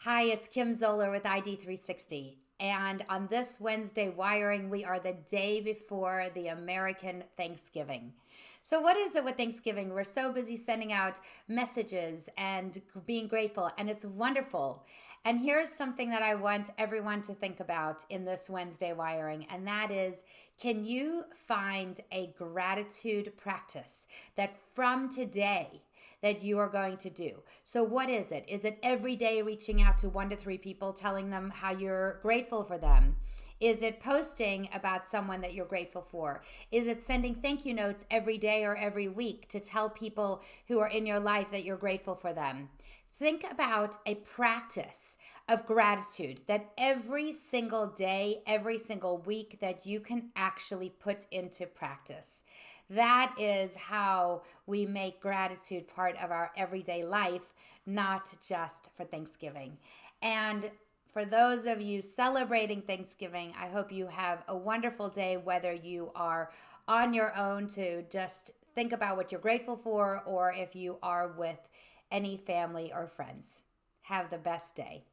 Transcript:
Hi, it's Kim Zoller with ID360. And on this Wednesday wiring, we are the day before the American Thanksgiving. So, what is it with Thanksgiving? We're so busy sending out messages and being grateful, and it's wonderful. And here's something that I want everyone to think about in this Wednesday wiring, and that is, can you find a gratitude practice that from today, that you are going to do. So, what is it? Is it every day reaching out to 1 to 3 people, telling them how you're grateful for them? Is it posting about someone that you're grateful for? Is it sending thank you notes every day or every week to tell people who are in your life that you're grateful for them? Think about a practice of gratitude that every single day, every single week that you can actually put into practice. That is how we make gratitude part of our everyday life, not just for Thanksgiving. And for those of you celebrating Thanksgiving, I hope you have a wonderful day, whether you are on your own to just think about what you're grateful for, or if you are with any family or friends. Have the best day.